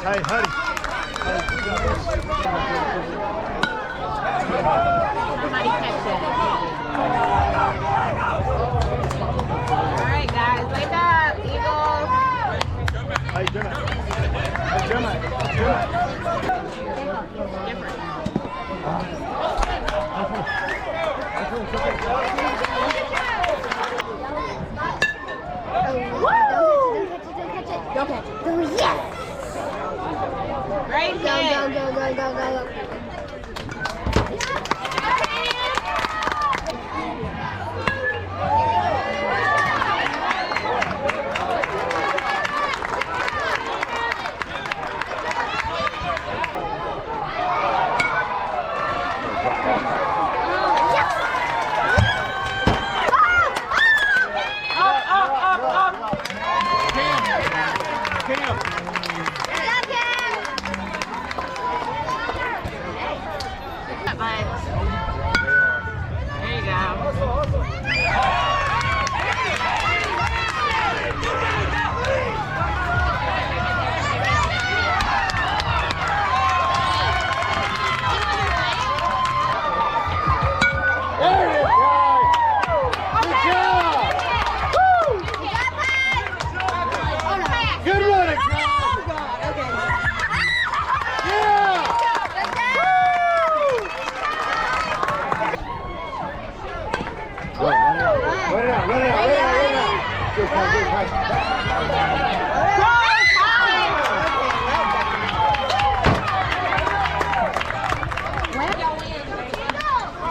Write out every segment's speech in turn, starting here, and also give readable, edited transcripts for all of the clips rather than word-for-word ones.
Hey, Huddy. Somebody catch it. All right, guys, wake up, Eagles. Hey, Jimmy. Hey, Jimmy. Different. Don't catch it. Oh, yes! Great hit. Go.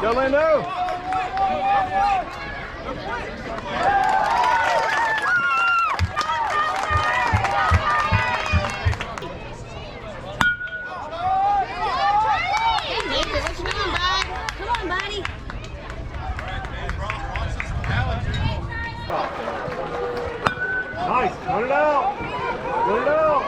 Go, Lando! Nice, put it out! Put it out!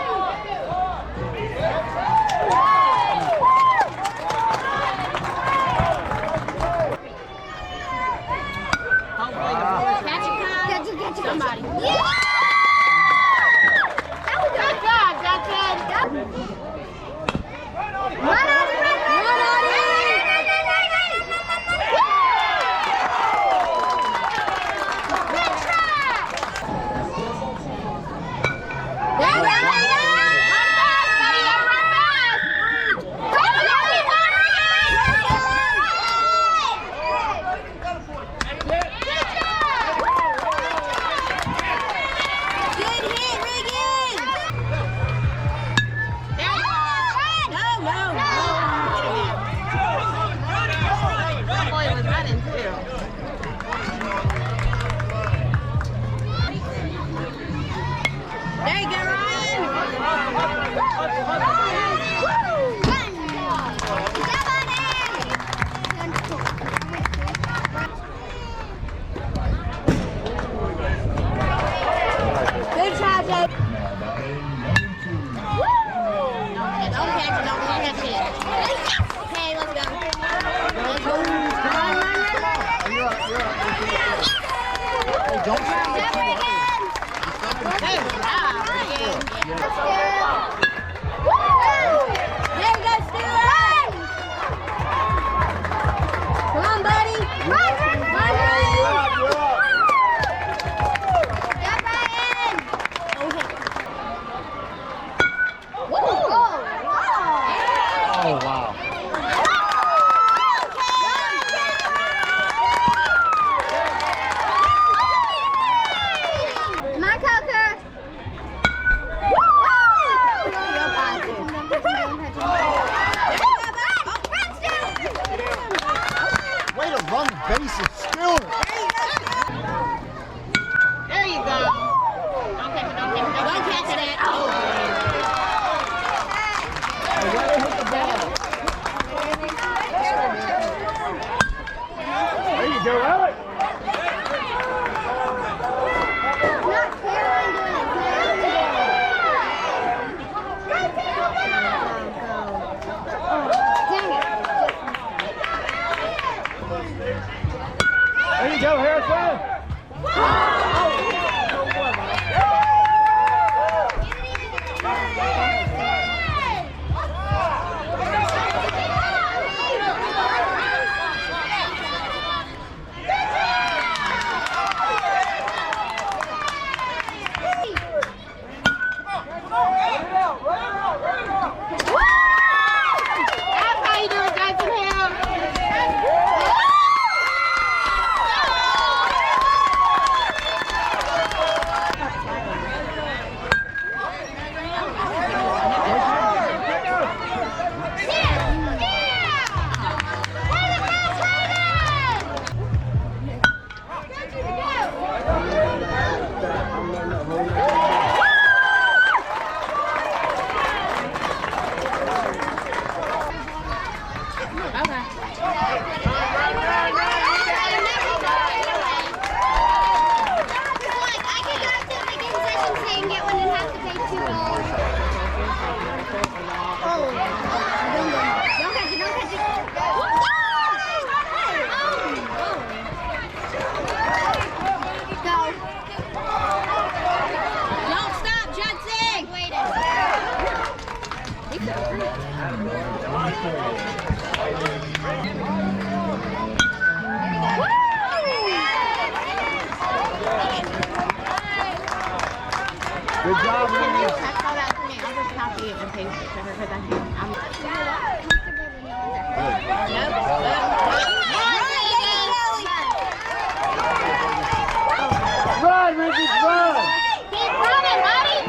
Good job, Can you man. text all that to me? I'll just copy it and paste it to her because I'm Run, Ricky, run! Keep running, buddy!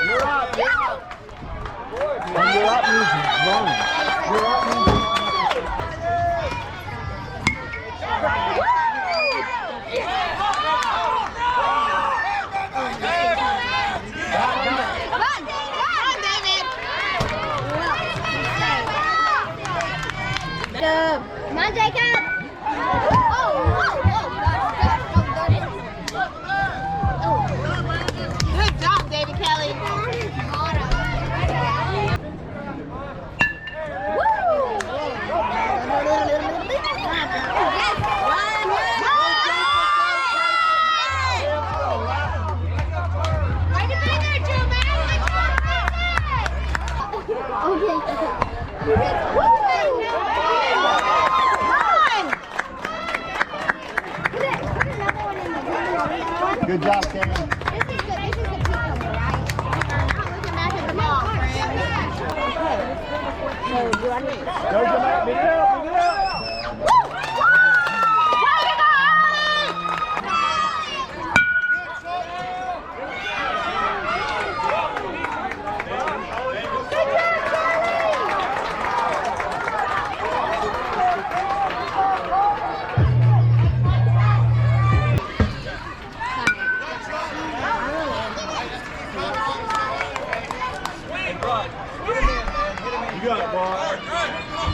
You're up, you're up. And you're up means run. You're up means Come on, Jacob. Good job, David Kelly. good job, Kevin. This is the cucumber, right? Looking back at the ball, friend. So, do you want me? Go, Jamal. Beat it up, beat it up. You got it, boy.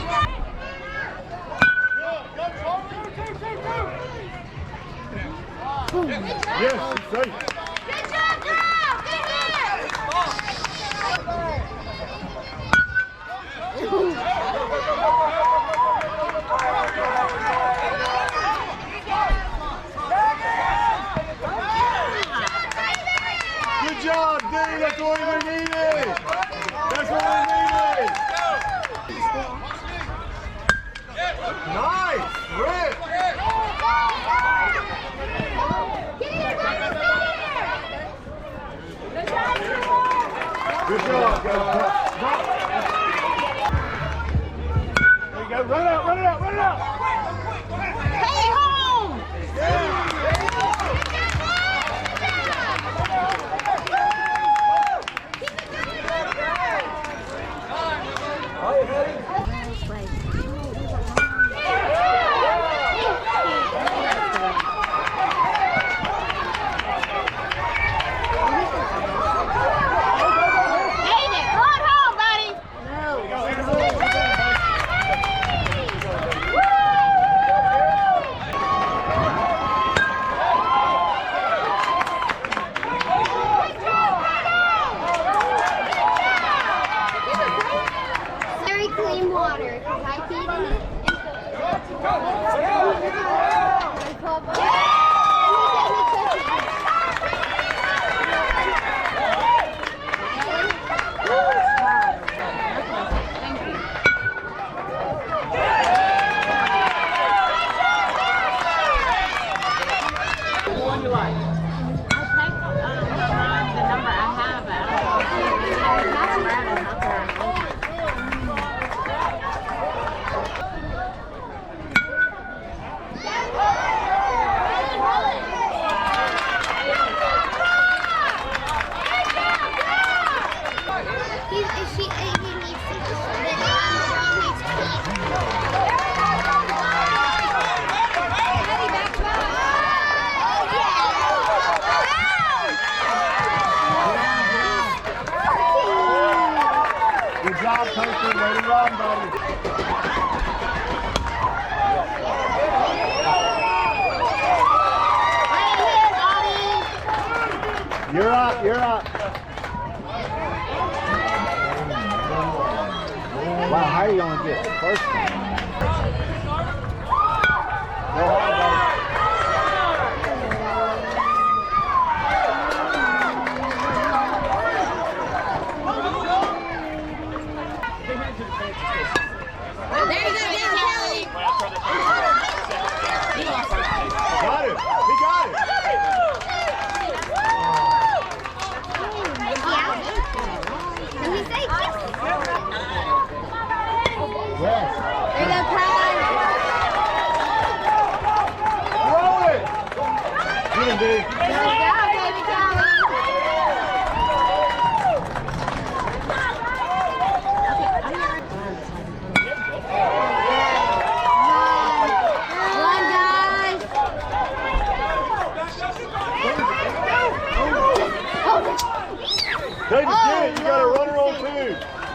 Yes, it's safe. Good job, girl! Good Good job, dude. That's what we needed. That's what we needed. Nice, Rick. Good job, guys. There you go. Run it out, run it out, run it out. Hey, home! David, throw it home, buddy! Very clean water, because I peed in it. Good job, Coach. Way to run, buddy. You're up, you're up. Wow, how are you going to get the first one? Go hard, buddy.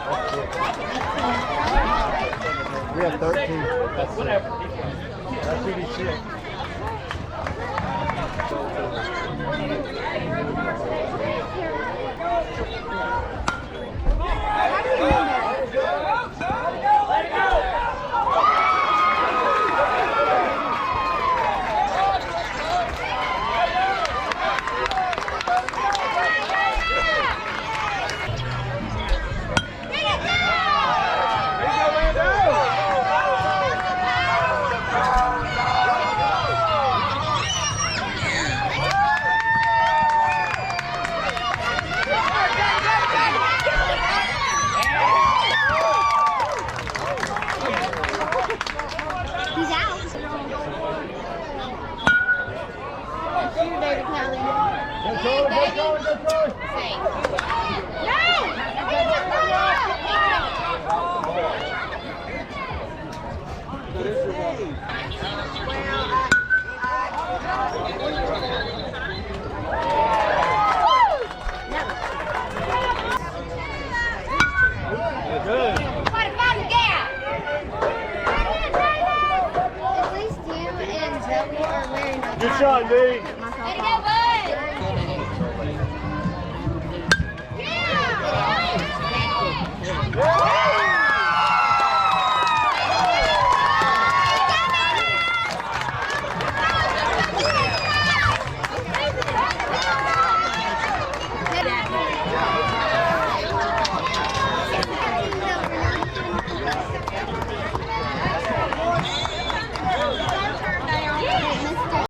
We have 13. That's CDC. He's out. Shoot, David Kelly. Go, Charlie, go, Charlie. Safe. Good. What about the gap? At least you and Zoe are wearing. Good shot, Nate.